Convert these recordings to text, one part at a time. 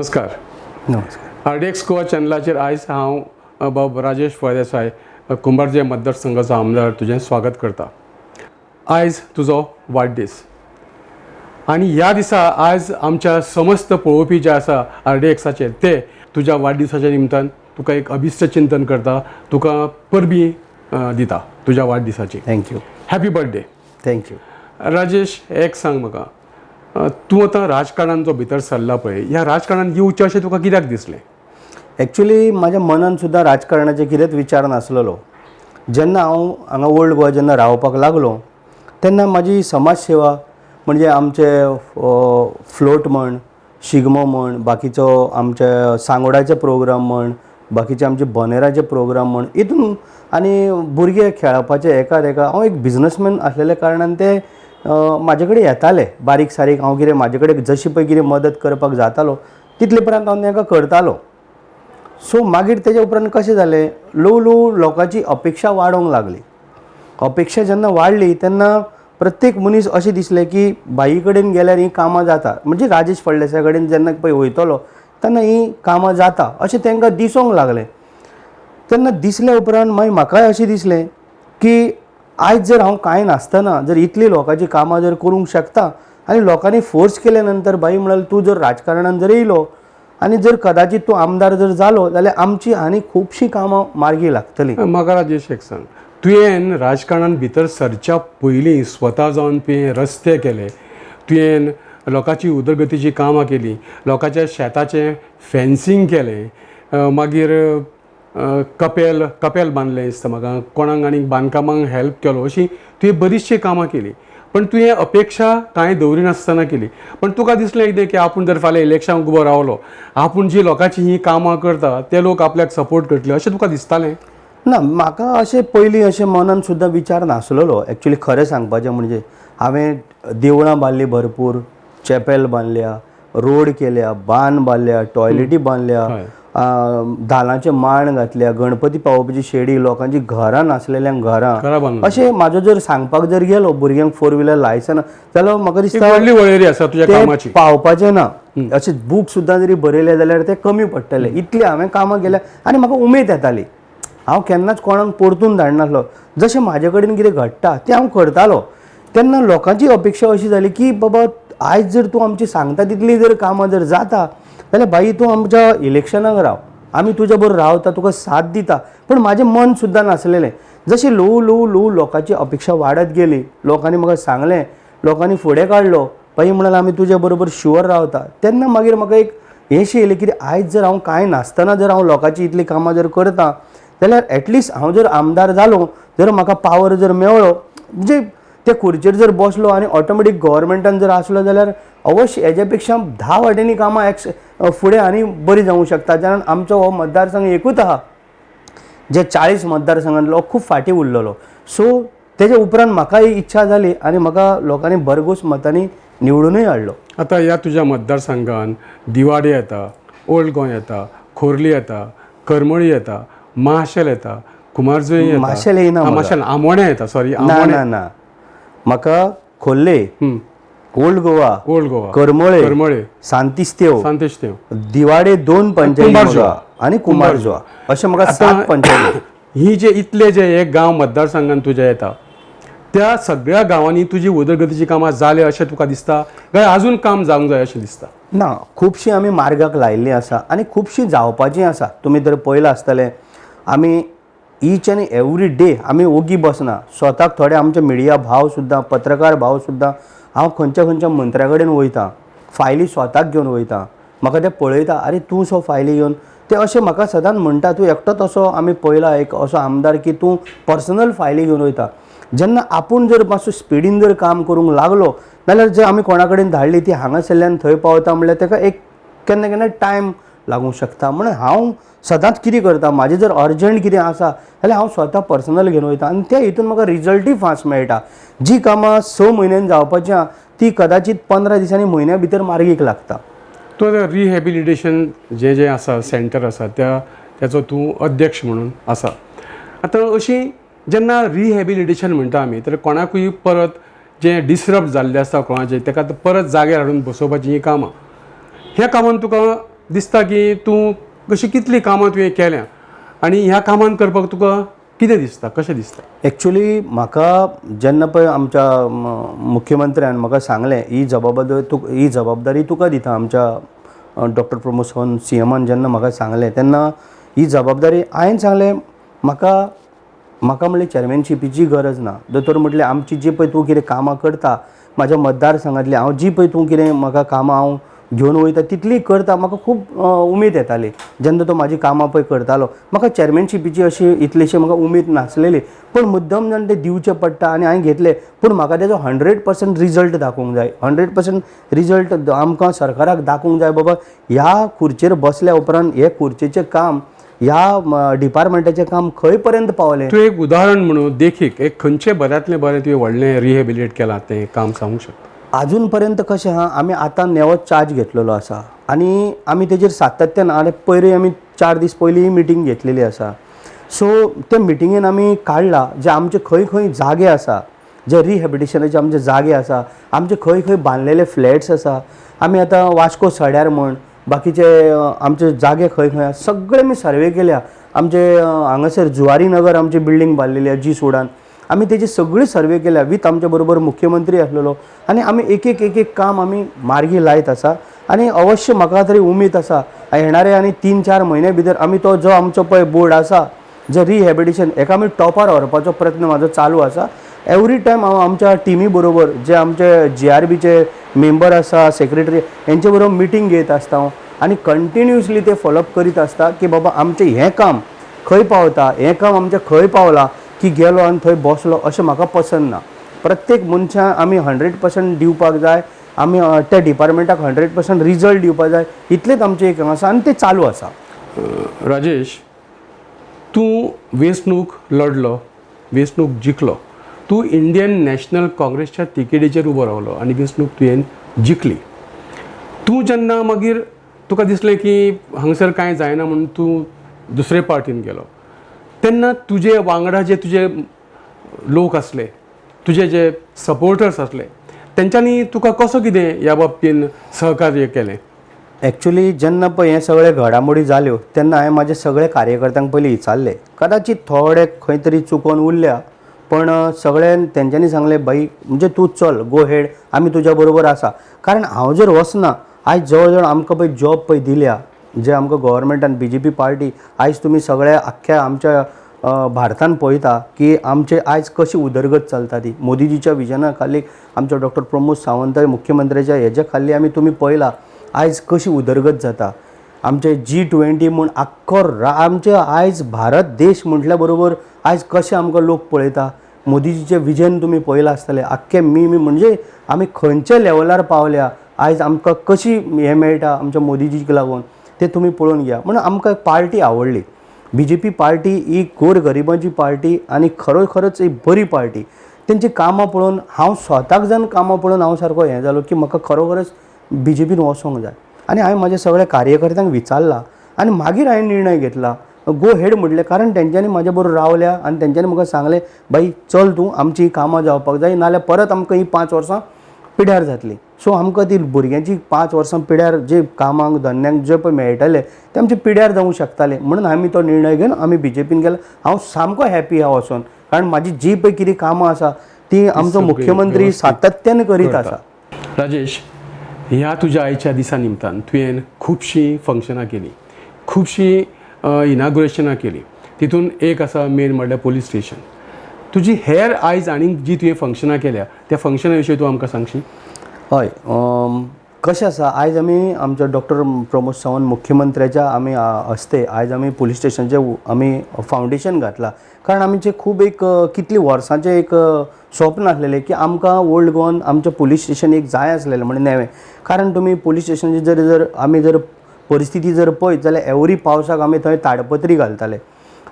नमस्कार. RDX गोवा चॅनलाचेर आयज हांव बाब राजेश फळदेसाय कुंभारजे मतदारसंघाचो आमदार तुजें स्वागत करता. आयज तुजो वाडदीस आनी ह्या दिसा आयज आमच्या समस्त पळोवपी जे आसा RDXाचेर ते तुज्या वाडदिसाच्या निमतान तुका एक अभिश्ट चिंतन करता, तुका परबी दिता तुज्या वाडदिसाची. Thank you. Happy birthday. Thank you. Rajesh, एक सांग म्हाका, तूं आतां राजकारणान जो भितर सरला पळय, ह्या राजकारणान येवचें अशें तुका कित्याक दिसलें? एक्चुली म्हाज्या मनान सुद्दां राजकारणाचे कितेंच विचार नासलेलो. जेन्ना हांव हांगा ओल्ड गोवा जेन्ना रावपाक लागलो तेन्ना म्हाजी समाज सेवा म्हणजे आमचे फ्लोट म्हण, शिगमो म्हण, बाकीचो आमचे सांगोडाचे प्रोग्राम म्हण, बाकीचे आमचे बनेराचे प्रोग्राम म्हण, हितून आनी भुरगे खेळपाचे एका हांव एक बिझनसमॅन आसलेल्या कारणान ते म्हाजे कडेन येताले बारीक सारीक. हांव कितें म्हाजे कडेन जशी पळय कितें मदत करपाक जातालो तितले पर्यंत हांव तांकां करतालो. सो मागीर तेजे उपरांत कशें जालें, ल्हव ल्हव लोकांची अपेक्षा वाडोंक लागली. अपेक्षा जेन्ना वाडली तेन्ना प्रत्येक मनीस अशें दिसलें की बाई कडेन गेल्यार ही कामां जाता, म्हणजे राजेश फळदेसाय कडेन जेन्ना पळय वयतलो तेन्ना ही कामां जाता अशें तांकां दिसोंक लागलें. तेन्ना दिसल्या उपरांत मागीर म्हाकाय अशें दिसलें की आयज जर हांव कांय नासतना जर इतली लोकांची कामां जर करूंक शकता आनी लोकांनी फोर्स केले नंतर बाई म्हणाली तूं जर राजकारणान जर येयलो आनी जर कदाचित तूं आमदार जर जालो जाल्यार आमची आनी खुबशीं कामां मार्गी लागतलीं. म्हाका राजेश एक सांग, तुवें राजकारणान भितर सरच्या पयलीं स्वता जावन तुवें रस्ते केले, तुवें लोकांची उदरगतीची कामां केलीं, लोकांच्या शेताचें फेन्सींग केलें, मागीर कपेल बांदलें दिसता म्हाका, कोणाक आनीक बांदकामांक हेल्प केलो, अशीं तुवें बरीचशीं कामां केलीं. पण तुवें अपेक्षा कांय दवरिनासतना केली. पण तुका दिसलें कितें की आपूण जर फाल्यां इलेक्शनाक उबो रावलो, आपूण जी लोकांची ही कामां करता ते लोक आपल्याक सपोर्ट करतले अशें तुका दिसतालें? ना, म्हाका अशें पयलीं अशें मनान सुद्दां विचार नासलेलो. एक्चुली खरें सांगपाचें म्हणजे हांवें देवळां बांदलीं भरपूर, चॅपेल बांदल्या, रोड केल्या, बांद बांदल्या, टॉयलेटी बांदल्या, धालांचे मांड घातल्या, गणपती पावोवपाची शेडी, लोकांची घरां नासलेल्यांक घरां, अशें म्हाजो जर सांगपाक जर गेलो भुरग्यांक 4 व्हिलर लायसन जाल्यार म्हाका दिसता व्हडली वळेरी आसा तुज्या कामाची. पावपाचें ना. अशें बूक सुद्दां जरी बरयले जाल्यार ते कमी पडटले. इतली हांवें कामां केल्या आनी म्हाका उमेद येताली. हांव केन्नाच कोणाक परतून धाडनासलो. जशें म्हाजे कडेन कितें घडटा तें हांव करतालो. तेन्ना लोकांची अपेक्षा अशी जाली की बाबा आयज जर तूं आमची सांगता तितली जर कामां जर जाता जाल्यार बाई तूं आमच्या इलेक्शनाक राव, आमी तुज्या बरोबर रावता, तुका साथ दिता. पण म्हाजें मन सुद्दां नासलेलें. जशी ल्हव ल्हव लोकांची अपेक्षा वाडत गेली, लोकांनी म्हाका सांगलें, लोकांनी फुडें काडलो, बाई म्हणाली आमी तुज्या बरोबर शुअर रावता. तेन्ना मागीर म्हाका एक हेंशी येयलें की आयज जर हांव कांय नासतना जर हांव लोकांची इतली कामां जर करता जाल्यार एटलिस्ट हांव जर आमदार जालो, जर म्हाका पावर जर मेळ्ळो, म्हणजे त्या खुर्चेर जर बसलो आनी ऑटोमॅटीक गव्हर्मेंटान जर आसलो जाल्यार अवश्य हेज्या पेक्षा 10 वाटेनी कामां फुडें आनी बरी जावंक शकता. कारण आमचो हो मतदारसंघ एकूच आहा जे 40 मतदारसंघांतलो खूब फाटीं उरलेलो. सो तेजे उपरांत म्हाकाय इच्छा जाली आनी म्हाका लोकांनी भरघोस मतांनी निवडूनय हाडलो. आतां ह्या तुज्या मतदारसंघान दिवाडे येता, ओल्ड गोंय येता, खोर्ली येता, करमळी येता, माशेल येता, कुमारजुंय येता, माशेल येना, माशेल आमोण्या येता, सॉरी ना म्हाका खोर्ले, ओल्ड गोवा, करमळे, सांतिस्तेव, दिवाडे 2 पंचायती आनी कुंभारजुआ अशें म्हाका 7 पंचायती. ही जे इतले जे एक गांव मतदारसंघान तुज्या येता त्या सगळ्या गांवांनी तुजी उदरगतीची कामां जाले अशें तुका दिसता काय अजून काम जावंक जाय अशें दिसता? ना, खुबशीं आमी मार्गाक लायिल्लीं आसा आनी खुबशीं जावपाचीं आसा. तुमी जर पळयलां आसतलें आमी ईच एंड एवरी डे आमी ओगी बसना. स्वताक थोडे आमचे मिडिया भाव सुद्दां, पत्रकार भाव सुद्दां, हांव खंयच्या मंत्र्या कडेन वयतां, फायली स्वताक घेवन वयतां. म्हाका ते पळयता, अरे तूं सो फायली घेवन, ते अशें म्हाका सदांच म्हणटा तूं एकटोच असो आमी पळयला एक असो आमदार की तूं पर्सनल फायली घेवन वयता. जेन्ना आपूण जर मातसो स्पिडीन जर काम करूंक लागलो जाल्यार जे आमी कोणा कडेन धाडली ती हांगासरल्यान थंय पावता म्हणल्यार ताका एक केन्ना केन्ना टायम लागूंक शकता. म्हणून हांव सदांच कितें करता, म्हाजें जर अर्जंट कितें आसा जाल्यार हांव स्वता पर्सनल घेवन वयता आनी त्या हितून म्हाका रिजल्टूय फास्ट मेळटा. जी कामां 6 म्हयन्यान जावपाची आहा ती कदाचित 15 दिसांनी म्हयन्या भितर मार्गीक लागता. तो रिहॅबिलिटेशन जे आसा सेंटर आसा त्याचो तूं अध्यक्ष म्हणून आसा. आतां अशी जेन्ना रिहॅबिलिटेशन म्हणटा आमी तर कोणाकूय परत जे डिसरप्ट जाल्ले आसता कोणाचें ताका परत जाग्यार हाडून बसोवपाची ही कामां, ह्या कामांत तुका दिसता की तूं कशी कितली कामां तुवें केल्या आनी ह्या कामान करपाक तुका कितें दिसता, कशें दिसता? एक्चुली म्हाका जेन्ना पळय आमच्या मुख्यमंत्र्यान म्हाका सांगलें ही जबाबदारी तुका दिता, आमच्या डॉक्टर प्रमोद सावंत CMन जेन्ना म्हाका सांगलें तेन्ना ही जबाबदारी हांवें सांगलें म्हाका म्हणलें चॅरमॅनशिपीची गरज ना. दोतोर म्हटलें आमची जी पळय तूं कितें कामां करता म्हाज्या मतदारसंघांतली, हांव जी पळय तूं कितें म्हाका कामां हांव घेवन वयता तितली करता. म्हाका खूब उमेद येताली जेन्ना तो म्हाजी कामां पळय करतालो. म्हाका चॅरमॅनशिपीची अशी इतलीशी म्हाका उमेद नासलेली, पण मुद्दम जेन्ना तें दिवचें पडटा आनी हांवें घेतलें, पूण म्हाका तेजो 100% रिजल्ट दाखोवंक जाय. 100% रिजल्ट आमकां सरकाराक दाखोवंक जाय बाबा ह्या खुर्चेर बसल्या उपरांत हे खुर्चेचें काम, ह्या डिपार्टमेंटाचें काम खंय पर्यंत पावलें. तूं एक उदाहरण म्हणून देखीक एक खंयचें बऱ्यांतलें बरें तुवें व्हडलें रिहेबिलिटेट केलां तें काम सांगूंक शकता? अजून पर्यंत कशें आहा, आमी आतां नेवो चार्ज घेतलेलो आसा आनी आमी तेजेर सातत्यान पयलीं आमी 4 दीस पयलीं मिटींग घेतलेली आसा. सो ते मिटिंगेन आमी काडला जे आमचे खंय खंय जागे आसा, जे रिहॅबिलिटेशनाचे आमचे जागे आसा, आमचे खंय खंय बांदलेले फ्लॅट्स आसा, आमी आतां वास्को सड्यार म्हण बाकीचे आमचे जागे खंय खंय आसा सगळे आमी सर्वे केल्या. आमचे हांगासर जुवारी नगर आमची बिल्डींग बांदलेली आसा G सोडान, आमी तेजी सगळी सर्वे केल्या विथ आमच्या बरोबर मुख्यमंत्री आसलेलो आनी आमी एक एक काम आमी मार्गी लायत आसा. आनी अवश्य म्हाका तरी उमेद आसा येणारे आनी 3-4 म्हयने भितर आमी तो जो आमचो पळय बोर्ड आसा जे रिहॅबिलिटेशन हेका आमी टॉपार व्हरपाचो प्रयत्न म्हाजो चालू आसा. एवरी टायम हांव आमच्या टिमी बरोबर जे आमचे GRBचे मेंबर आसा, सेक्रेटरी हेंचे बरोबर मिटींग घेत आसता हांव आनी कंटिन्युअसली ते फॉलोअप करीत आसता की बाबा आमचें हें काम खंय पावता, हें काम आमचें खंय पावलां की गेलो आनी थंय बसलो अशें म्हाका पसंद ना. प्रत्येक मनशाक आमी 100% दिवपाक जाय, आमी त्या डिपार्टमेंटाक 100% रिजल्ट दिवपाक जाय, इतलेंच आमचें एक आसा आनी तें चालू आसा. राजेश, तूं वेंचणूक लढलो, वेंचणूक जिखलो, तूं इंडियन नॅशनल काँग्रेसच्या तिकेटीचेर उबो रावलो आनी वेंचणूक तुवें जिखली. तूं जेन्ना मागीर तुका दिसलें की हांगसर कांय जायना म्हणून तूं दुसरे पार्टीन गेलो, तेन्ना तुजे वांगडा जे तुजे लोक आसले, तुजे जे सपोर्टर्स आसले, तेंच्यांनी तुका कसो कितें ह्या बाबतीन सहकार्य केलें? एक्चुली जेन्ना पळय हे सगळे घडामोडी जाल्यो तेन्ना हांवें म्हाजे सगळे कार्यकर्त्यांक पयलीं विचारलें. कदाचित थोडे खंय तरी चुकोवन उरल्या, पण सगळ्यान तेंच्यांनी सांगलें बाई म्हणजे तूं चल गो हेड, आमी तुज्या बरोबर आसा. कारण हांव जर वचना आयज जवळ जवळ आमकां पळय जॉब पळय दिल्या जे आमकां गव्हर्मेंटान BJP पार्टी आयज तुमी सगळ्या आख्ख्या आमच्या भारतान पळयता की आमचे आयज कशी उदरगत चलता ती मोदीजीच्या विजना खाली, आमच्या डॉक्टर प्रमोद सावंत मुख्यमंत्र्याच्या हेजे खाली आमी तुमी पळयला आयज कशी उदरगत जाता. आमचे G20 म्हूण आख्खो आमचे आयज भारत देश म्हटल्या बरोबर आयज कशे आमकां लोक पळयता. मोदीजीचें विजन तुमी पळयलां आसतलें, आख्खे मी म्हणजे आमी खंयच्या लेवलार पावल्या, आयज आमकां कशी हें मेळटा आमच्या मोदीजीक लागून तें तुमी पळोवन घेया. म्हणून आमकां पार्टी आवडली. BJP पार्टी ही गोरगरिबांची पार्टी आनी खरोखरच एक बरी पार्टी. तेंची कामां पळोवन हांव स्वताक जावन कामां पळोवन हांव सारको हें जालो की म्हाका खरोखरच BJPन वचोंक जाय. आनी हांवें म्हाज्या सगळ्या कार्यकर्त्यांक विचारला आनी मागीर हांवें निर्णय घेतला गो हेड म्हटलें. कारण तेंच्यांनी म्हाज्या बरोबर रावल्या आनी तेंच्यांनी म्हाका सांगलें बाई चल तूं, आमची कामां जावपाक जाय नाल्यार परत आमकां ही 5 वर्सां पिड्यार जातली. सो आमकां ती भुरग्यांची 5 वर्सां पिड्यार जे कामांक धंद्यांक जे पळय मेळटले ते आमचे पिड्यार जावंक शकताले. म्हणून आमी तो निर्णय घेवन आमी BJPन गेलो. हांव सामको हॅपी आहा वचोन, कारण म्हाजी जी पळय कितें कामां आसा ती आमचो मुख्यमंत्री सातत्यान करीत आसा. राजेश, ह्या तुज्या आयच्या दिसा निमतान तुवें खुबशीं फंक्शनां केलीं, खुबशीं इनाग्रेशनां केलीं. तितून एक आसा मेन म्हणल्यार पुलीस स्टेशन. तुजी हेर आयज आनीक जी तुवें फंक्शनां केल्या त्या फंक्शना विशीं तूं आमकां सांगशी? हय, कशें आसा आयज आमी आमच्या डॉक्टर प्रमोद सावंत मुख्यमंत्र्याच्या आमी हस्ते आयज आमी पुलीस स्टेशनाचें आमी फावंडेशन घातलां. कारण आमचें खूब एक कितलीं वर्सांचें एक स्वप्न आसलेलें की आमकां ओल्ड गोवन आमचें पुलीस स्टेशन एक जाय आसलेलें म्हणून नेवें. कारण तुमी पुलीस स्टेशनाची जर आमी परिस्थिती जर पळयत जाल्यार एवरी पावसाक आमी थंय ताडपत्री घालताले.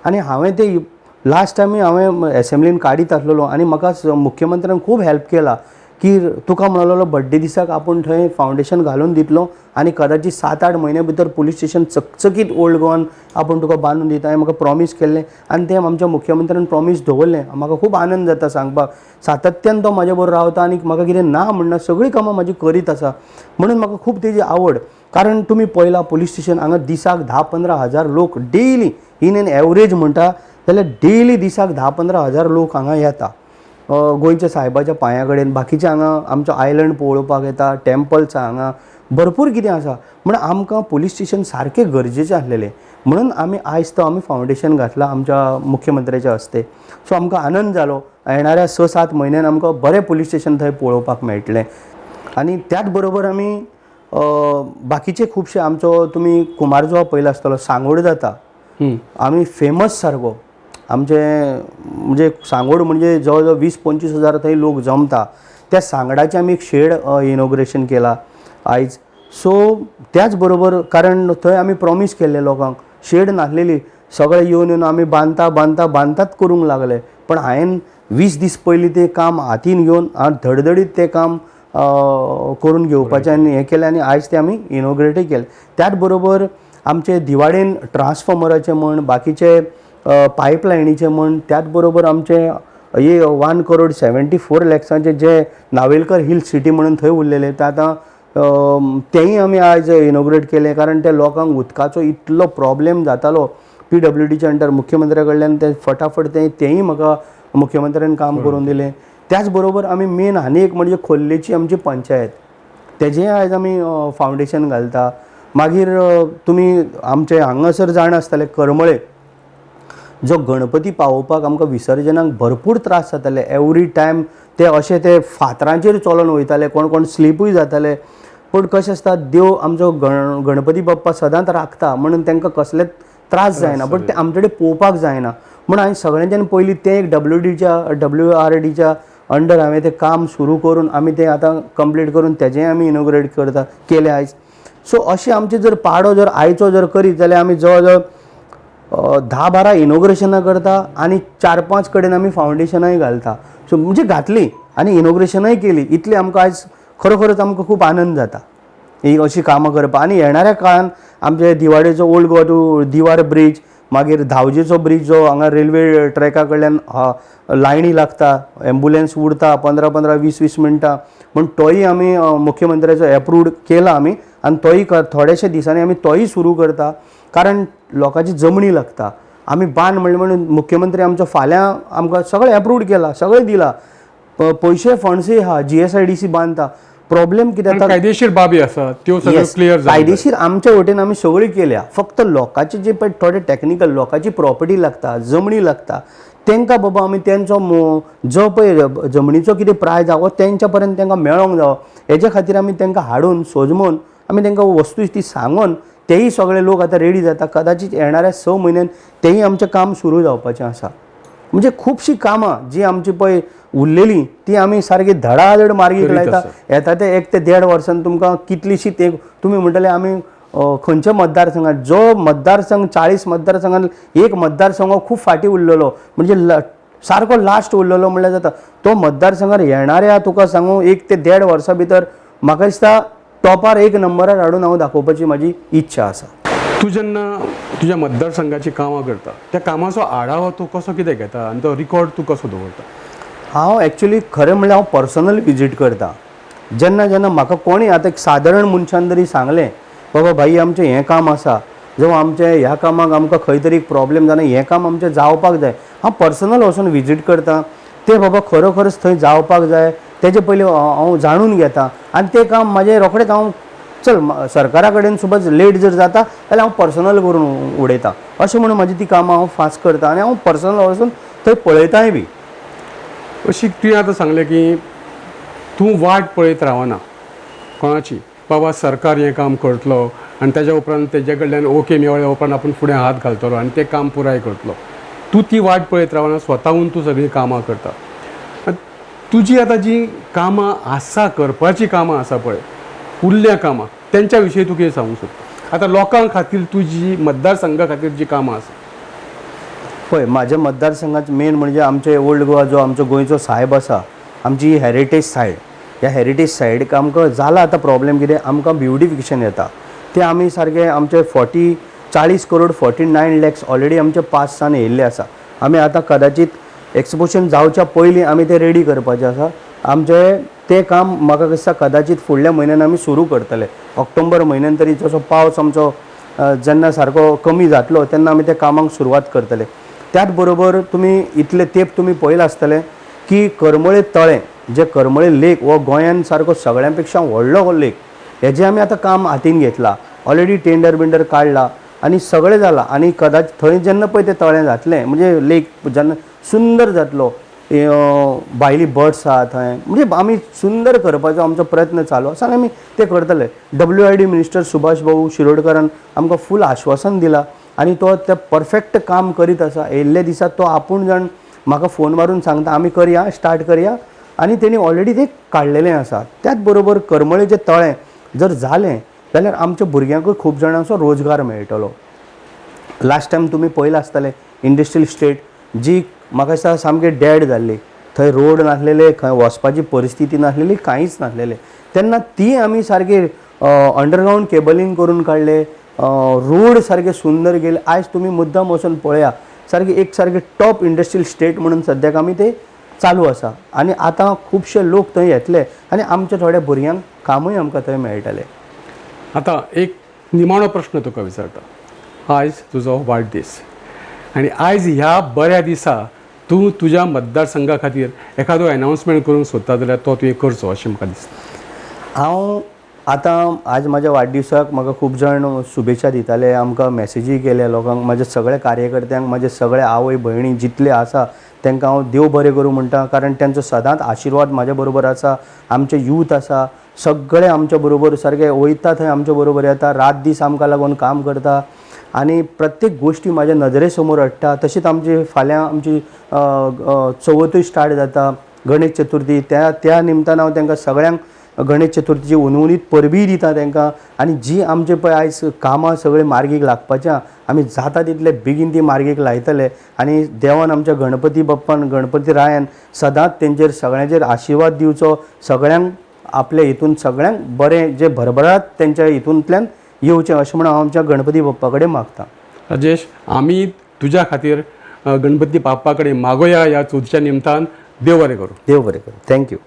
आनी हांवें ते लास्ट टायम हांवें एसेंब्लीन काडीत आसलेलो आनी म्हाका मुख्यमंत्र्यान खूब हेल्प केला की तुका म्हणलेलो बड्डे दिसाक आपूण थंय फावंडेशन घालून दितलो आनी कदाचित 7-8 म्हयन्या भितर पुलीस स्टेशन चकचकीत ओल्ड गोवान आपूण तुका बांदून दिता हांवें म्हाका प्रॉमीस केल्लें आनी तें आमच्या मुख्यमंत्र्यान प्रॉमीस दवरलें. म्हाका खूब आनंद जाता सांगपाक. सातत्यान तो म्हाज्या बरोबर रावता आनी म्हाका कितें ना म्हणना सगळीं कामां म्हाजी करीत आसा म्हणून म्हाका खूब तेजी आवड. कारण तुमी पळयलां पुलीस स्टेशन हांगा दिसाक 10-15 हजार लोक डेली इन एन एवरेज म्हणटा जाल्यार डेली दिसाक 10-15 हजार लोक हांगा येता. गोंयच्या सायबाच्या पांया कडेन बाकीचे हांगा आमचो आयलंड पळोवपाक येता, टेम्पल्स हांगा भरपूर कितें आसा. म्हण आमकां पुलीस स्टेशन सारकें गरजेचें आसलेलें म्हणून आमी आयज तो आमी फावंडेशन घातलां आमच्या मुख्यमंत्र्याच्या हस्ते. सो आमकां आनंद जालो. येणाऱ्या 6-7 म्हयन्यान आमकां बरें पुलीस स्टेशन थंय पळोवपाक मेळटलें. आनी त्याच बरोबर आमी बाकीचे खुबशे आमचो तुमी कुमारजुवा पयलो आसतलो सांगोड जाता आमी फेमस सारको आमचे म्हणजे सांगोड म्हणजे जवळ जवळ 20-25 हजार थंय लोक जमता. त्या सांगडाचें आमी एक शेड इनॉग्रेशन केला आयज. सो त्याच बरोबर कारण थंय आमी प्रॉमीस केल्ले लोकांक शेड नासलेली सगळे येवन येवन आमी बांदतात करूंक लागले. पण हांवें 20 दीस पयलीं तें काम हातीन घेवन धडधडीत तें काम करून घेवपाचें आनी हें केलें आनी आयज तें आमी इनॉग्रेटूय केलें. त्याच बरोबर आमचे दिवाडेन ट्रान्सफॉर्मराचें म्हण बाकीचे पायपलायनीचें म्हण त्याच बरोबर आमचे 1,74 लाखांचे जे नावेलकर हिल सिटी म्हणून थंय उरलेले ते आतां तेंय आमी आयज इनॉग्रेट केलें. कारण त्या लोकांक उदकाचो इतलो प्रॉब्लेम जातालो PWDच्या अंडर मुख्यमंत्र्या कडल्यान ते फटाफट तेंय म्हाका मुख्यमंत्र्यान काम करून दिलें. त्याच बरोबर आमी मेन आनी एक म्हणजे खोर्लेची आमची पंचायत तेजेंय आयज आमी फावंडेशन घालता. मागीर तुमी आमचे हांगासर जाण आसतले करमळे जो गणपती पावोवपाक आमकां विसर्जनाक भरपूर त्रास जाताले. एवरी टायम ते अशे ते फातरांचेर चलोन वयताले, कोण स्लिपूय जाताले. पूण कशें आसता देव आमचो गणपती बाप्पा सदांच राखता म्हणून तांकां कसलेच त्रास जायना. बट ते आमचे कडेन पळोवपाक जायना म्हूण हांवें सगळ्यांच्यान पयलीं तें एक WRDच्या अंडर हांवें तें काम सुरू करून आमी तें आतां कंप्लीट करून तेजेंय आमी इनॉग्रेट केलें आयज. सो अशें आमचे जर पाडो जर आयचो जर करीत जाल्यार आमी जवळ जवळ 10-12 इनॉग्रेशनां करता आनी 4-5 कडेन आमी फावंडेशनांय घालता. सो म्हणजे घातली आनी इनॉग्रेशनाय केली. इतली आमकां आयज खरोखरच आमकां खूब आनंद जाता ही अशी कामां करपाक. आनी येणाऱ्या काळान आमचे दिवाडेचो old Goa to Divar bridge मागीर धावजेचो ब्रीज जो हांगा रेल्वे ट्रॅका कडल्यान लायनी लागता एम्बुलन्स उरता 15-15, 20-20 मिनटां म्हूण तोय आमी मुख्यमंत्र्याचो एप्रूव्ड केला आमी आनी तोय थोडेशे दिसांनी आमी तोय सुरू करता. कारण लोकांची जमनी लागता. आमी बांद म्हणून मुख्यमंत्री आमचो फाल्यां आमकां सगळें एप्रूव्ड केला सगळें दिला पयशे फंड्सूय आहा GSIDC बांदता. प्रॉब्लेम कितें जाता कायदेशीर बाबी आसा त्यो सगळ्यो क्लियर कायदेशीर आमच्या वटेन आमी सगळी केल्या. फक्त लोकांचे जे पळय थोडे टॅक्निकल लोकांची प्रॉपर्टी लागता जमनी लागता तांकां बाबा आमी तेंचो जो पळय जमनीचो कितें प्रायज आहा तेंच्या पर्यंत तांकां मेळोंक जावो हेजे खातीर आमी तांकां हाडून सोजमोवन आमी तांकां वस्तू ती सांगून तेही सगळे लोक आतां रेडी जाता. कदाचित येणाऱ्या 6 म्हयन्यान तेही आमचें काम सुरू जावपाचें आसा. म्हणजे खुबशीं कामां जी आमची पळय उरलेली ती आमी सारकी धडाधड मार्गीक लायता. येता ते 1 ते 1.5 वर्सान तुमकां कितलीशी ते तुमी म्हणटले आमी खंयच्या मतदारसंघात जो मतदारसंघ 40 मतदारसंघांत एक मतदारसंघ खूब फाटीं उरलेलो म्हणजे सारको लास्ट उरलेलो म्हणल्यार जाता. तो मतदारसंघात येणाऱ्या तुका सांगू 1 ते 1.5 वर्सां भितर म्हाका दिसता टॉपार 1 नंबरार हाडून हांव दाखोवपाची म्हाजी इच्छा आसा. तूं जेन्ना तुज्या मतदारसंघाची कामां करता त्या कामाचो आढावो तूं कसो कितें घेता आनी तो रिकॉर्ड तूं कसो दवरता? हांव एक्चुली खरें म्हणल्यार हांव पर्सनल विजीट करता. जेन्ना म्हाका कोणी आतां एक सादारण मनशान जरी सांगलें बाबा भाई आमचें हें काम आसा जेव्हा आमचें ह्या कामाक आमकां खंय तरी एक प्रॉब्लेम जालें हें काम आमचें जावपाक जाय हांव पर्सनल वचून विजीट करता. तें बाबा खरोखरच थंय जावपाक जाय तेजे पयलीं हांव जाणून घेता आनी तें काम म्हाजें रोखडेंच हांव चल सरकारा कडेन सुद्दां लेट जर जाता जाल्यार हांव पर्सनल करून उडयता. अशें म्हणून म्हाजी ती कामां हांव फास्ट करता आनी हांव पर्सनल वचून थंय पळयताय बी. अशी तुवें आतां सांगलें की तूं वाट पळयत रावना कोणाची बाबा सरकार हें काम करतलो आनी तेज्या उपरांत तेजे कडल्यान ओके मेळ्ळे उपरांत आपूण फुडें हात घालतलो आनी तें काम पुराय करतलो. तूं ती वाट पळयत रावना स्वताहून तूं सगळीं कामां करता. तुजी आतां जी कामां आसा करपाची कामां आसा पळय उरल्या कामां तेंच्या विशीं तूं कितें सांगूंक सोदता? आतां लोकां खातीर तुजी मतदारसंघा खातीर जी कामां आसा पळय म्हाज्या मतदारसंघात मेन म्हणजे आमचे ओल्ड गोवा जो आमचो गोंयचो सायब आसा आमची हेरिटेज सायड ह्या हेरिटेज सायडीक आमकां जाला आतां प्रॉब्लेम कितें आमकां ब्युटिफिकेशन येता ते आमी सारके आमचे 40 करोड 49 लॅक्स ऑलरेडी आमचे पास जावन येयल्ले आसा. आमी आतां कदाचित एक्सपोजन जावच्या पयलीं आमी ते रेडी करपाचें आसा. आमचे ते काम म्हाका दिसता कदाचित फुडल्या म्हयन्यान आमी सुरू करतले. ऑक्टोबर म्हयन्यान तरी जसो पावस आमचो जेन्ना सारको कमी जातलो तेन्ना आमी त्या कामाक सुरवात करतले. त्याच बरोबर तुमी इतले तेंप तुमी पळयलां आसतलें की करमळे तळें जे करमळे लेक हो गोंयान सारको सगळ्यां व्हडलो हो लेक हेजें आमी आतां काम हातीन घेतलां. ऑलरेडी टेंडर काडला आनी सगळें जालां. आनी कदाचित थंय जेन्ना पळय तें तळें जातलें म्हणजे लेक जेन्ना सुंदर जातलो भायली बर्ड्स आहा थंय म्हणजे आमी सुंदर करपाचो आमचो प्रयत्न चालू आसा आनी आमी ते करतले. WID मिनिस्टर सुभाष भाऊ शिरोडकरान आमकां फूल आश्वासन दिलां आनी तो तें परफेक्ट काम करीत आसा. येयल्ले दिसा तो आपूण जाण म्हाका फोन मारून सांगता आमी करया स्टार्ट करया आनी तेणी ऑलरेडी तें काडलेलें आसा. त्याच बरोबर करमळे जें तळें जर जालें जाल्यार आमच्या भुरग्यांकूय खूब जाणांचो रोजगार मेळटलो. लास्ट टायम तुमी पळयलां आसतलें इंडस्ट्रियल स्टेट जी म्हाका दिसता सामके डेड जाल्ली. थंय रोड नासलेले खंय वचपाची परिस्थिती नासलेली कांयच नासलेले. तेन्ना ती आमी सारके अंडरग्रावंड केबलिंग करून काडले. रोड सारके सुंदर गेले. आयज तुमी मुद्दाम वचून पळया सारके टॉप इंडस्ट्रियल स्टेट म्हणून सद्याक आमी ते चालू आसा. आनी आतां खुबशे लोक थंय येतले आनी आमच्या थोड्या भुरग्यांक कामूय आमकां थंय मेळटलें. आतां एक निमाणो प्रश्न तुका विचारता. आयज तुजो वाडदीस आनी आयज ह्या बऱ्या दिसा तूं तुज्या मतदारसंघा खातीर एखादो अनाउन्समेंट करूंक सोदता जाल्यार तो तुवें करचो अशें म्हाका दिसता. हांव आतां आज म्हाज्या वाडदिवसाक म्हाका खूब जाण शुभेच्छा दिताले. आमकां मॅसेजी केल्या लोकांक म्हाज्या सगळ्या कार्यकर्त्यांक म्हाजे सगळे आवय भयणी जितले आसा तांकां हांव देव बरें करूं म्हणटा. कारण तांचो सदांच आशिर्वाद म्हाज्या बरोबर आसा. आमचे यूथ आसा सगळे आमच्या बरोबर सारके वयता थंय आमच्या बरोबर येता रात दीस आमकां लागून काम करता आनी प्रत्येक गोश्टी म्हाज्या नदरे समोर हाडटा. तशीच आमची फाल्यां आमची चवथूय स्टार्ट जाता गणेश चतुर्थी. त्या निमतान हांव तांकां सगळ्यांक गणेश चतुर्थीची उनवणीत परबीय दिता तांकां. आनी जी आमचे पळय आयज कामां सगळीं मार्गीक लागपाच्या आमी जाता तितले बेगीन ती मार्गीक लायतले. आनी देवान आमच्या गणपती बाप्पान गणपती रायान सदांच तेंचेर सगळ्यांचेर आशिर्वाद दिवचो. सगळ्यांक आपल्या हितून सगळ्यांक बरें जे भरभराट तेंच्या हितूंतल्यान येवचें अशें म्हणून हांव आमच्या गणपती बाप्पा कडेन मागता. राजेश आमी तुज्या खातीर गणपती बाप्पा कडेन मागोया ह्या चवथीच्या निमतान. देव बरें करूं. देव बरें करूं. थँक्यू.